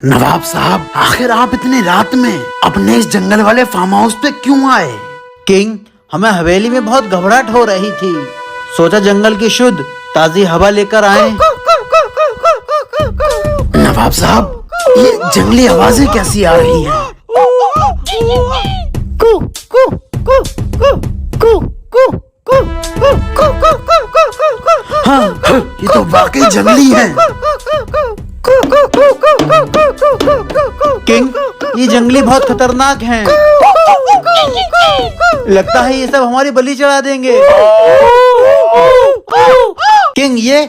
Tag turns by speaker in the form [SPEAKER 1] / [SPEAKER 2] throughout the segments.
[SPEAKER 1] नवाब साहब, आखिर आप इतनी रात में अपने इस जंगल वाले फार्म हाउस पे क्यों आए?
[SPEAKER 2] किंग, हमें हवेली में बहुत घबराहट हो रही थी। सोचा जंगल की शुद्ध ताजी हवा लेकर आए।
[SPEAKER 1] नवाब साहब, ये जंगली आवाजें कैसी आ रही हैं? हाँ, ये तो वाकई जंगली हैं।
[SPEAKER 2] किंग, ये जंगली बहुत खतरनाक हैं। लगता है ये सब हमारी बलि चढ़ा देंगे। किंग, ये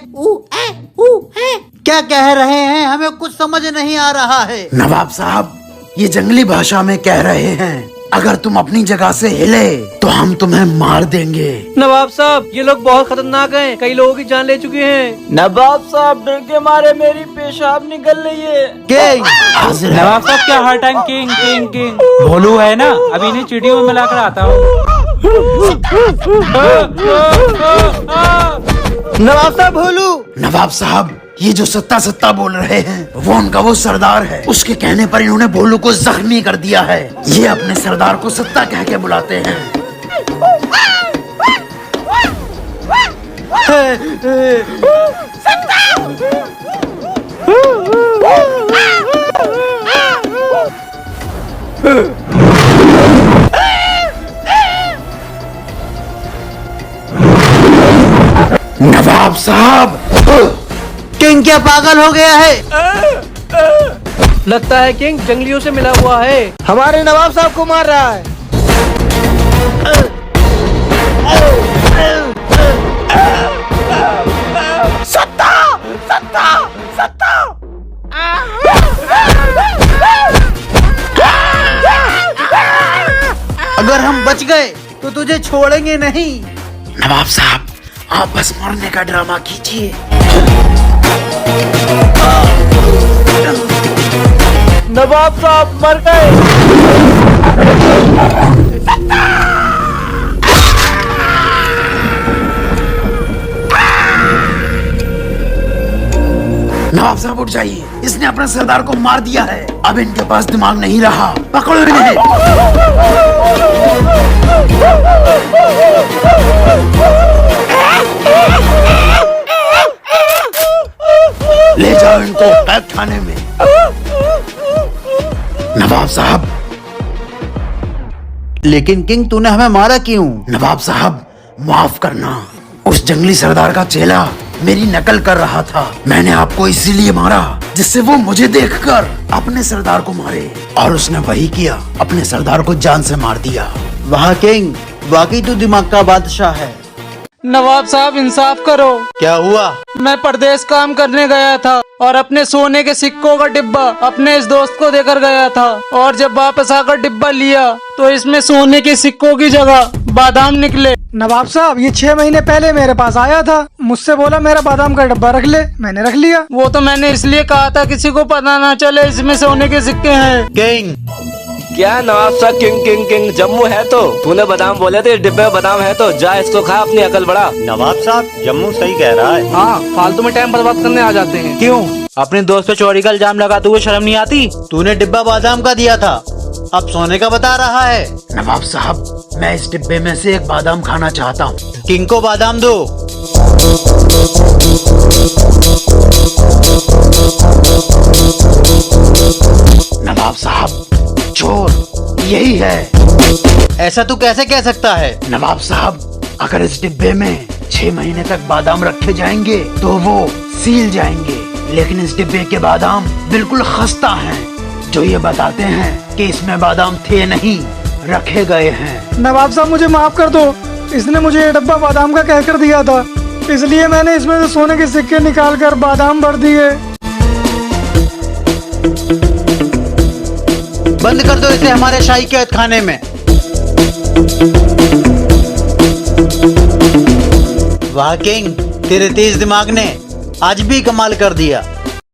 [SPEAKER 2] क्या कह रहे हैं? हमें कुछ समझ नहीं आ रहा है।
[SPEAKER 1] नवाब साहब, ये जंगली भाषा में कह रहे हैं, अगर तुम अपनी जगह से हिले तो हम तुम्हें मार देंगे।
[SPEAKER 3] नवाब साहब, ये लोग बहुत खतरनाक हैं, कई लोगों की जान ले चुके हैं।
[SPEAKER 4] नवाब साहब, डर के मारे मेरी पेशाब निकल रही है।
[SPEAKER 2] किंग,
[SPEAKER 1] हाजिर है।
[SPEAKER 5] नवाब साहब, क्या हर टाइम किंग किंग किंग? भोलू है ना, अभी इन्हें चिड़ियों में मिलाकर आता हूँ।
[SPEAKER 2] नवाब साहब, भोलू।
[SPEAKER 1] नवाब साहब, ये जो सत्ता सत्ता बोल रहे हैं वो उनका वो सरदार है। उसके कहने पर इन्होंने भोलू को जख्मी कर दिया है। ये अपने सरदार को सत्ता कह के बुलाते हैं। नवाब साहब,
[SPEAKER 2] किंग क्या पागल हो गया है?
[SPEAKER 3] लगता है किंग जंगलियों से मिला हुआ है।
[SPEAKER 4] हमारे नवाब साहब को मार रहा है।
[SPEAKER 1] सत्ता सत्ता सत्ता।
[SPEAKER 2] अगर हम बच गए तो तुझे छोड़ेंगे नहीं।
[SPEAKER 1] नवाब साहब, आप बस मरने का ड्रामा कीजिए।
[SPEAKER 4] नवाब साहब मर गए।
[SPEAKER 1] नवाब साहब उठ जाइए, इसने अपने सरदार को मार दिया है। अब इनके पास दिमाग नहीं रहा, पकड़ो इन्हें। ले जाओ इनको कैद खाने में। नवाब साहब।
[SPEAKER 2] लेकिन किंग, तूने हमें मारा क्यों?
[SPEAKER 1] नवाब साहब, माफ करना। उस जंगली सरदार का चेला मेरी नकल कर रहा था। मैंने आपको इसीलिए मारा जिससे वो मुझे देखकर अपने सरदार को मारे, और उसने वही किया, अपने सरदार को जान से मार दिया।
[SPEAKER 2] वाह किंग, वाकई तू दिमाग का बादशाह है।
[SPEAKER 3] नवाब साहब, इंसाफ करो।
[SPEAKER 2] क्या हुआ?
[SPEAKER 3] मैं परदेश काम करने गया था और अपने सोने के सिक्कों का डिब्बा अपने इस दोस्त को देकर गया था, और जब वापस आकर डिब्बा लिया तो इसमें सोने के सिक्कों की जगह बादाम निकले।
[SPEAKER 6] नवाब साहब, ये 6 महीने पहले मेरे पास आया था, मुझसे बोला मेरा बादाम का डब्बा रख ले, मैंने रख लिया।
[SPEAKER 3] वो तो मैंने इसलिए कहा था किसी को पता ना चले इसमें सोने के सिक्के हैं।
[SPEAKER 2] किंग,
[SPEAKER 4] क्या नवाब साहब, किंग किंग किंग जम्मू है तो तूने बादाम बोले थे, डिब्बे में बादाम है तो जा इसको खा, अपनी अकल बढ़ा।
[SPEAKER 7] नवाब साहब, जम्मू सही कह रहा है।
[SPEAKER 3] हाँ, फालतू में टाइम बर्बाद करने आ जाते हैं।
[SPEAKER 5] क्यों? अपने दोस्त पे चोरी का इल्जाम लगाते हुए शर्म नहीं आती?
[SPEAKER 2] तूने डिब्बा बादाम का दिया था, अब सोने का बता रहा है।
[SPEAKER 1] नवाब साहब, मैं इस डिब्बे में से एक बादाम खाना चाहता हूँ।
[SPEAKER 2] किंग को बादाम दो।
[SPEAKER 1] नवाब साहब, चोर यही है।
[SPEAKER 2] ऐसा तू कैसे कह सकता है?
[SPEAKER 1] नवाब साहब, अगर इस डिब्बे में 6 महीने तक बादाम रखे जाएंगे तो वो सील जाएंगे, लेकिन इस डिब्बे के बादाम बिल्कुल खस्ता हैं, जो ये बताते हैं कि इसमें बादाम थे नहीं, रखे गए हैं।
[SPEAKER 6] नवाब साहब, मुझे माफ कर दो, इसने मुझे ये डब्बा बादाम का कहकर दिया था, इसलिए मैंने इसमें से सोने के सिक्के निकाल कर बादाम भर दिए।
[SPEAKER 2] बंद कर दो इसे हमारे शाही कैद खाने में। वाह किंग, तेरे तेज दिमाग ने आज भी कमाल कर दिया।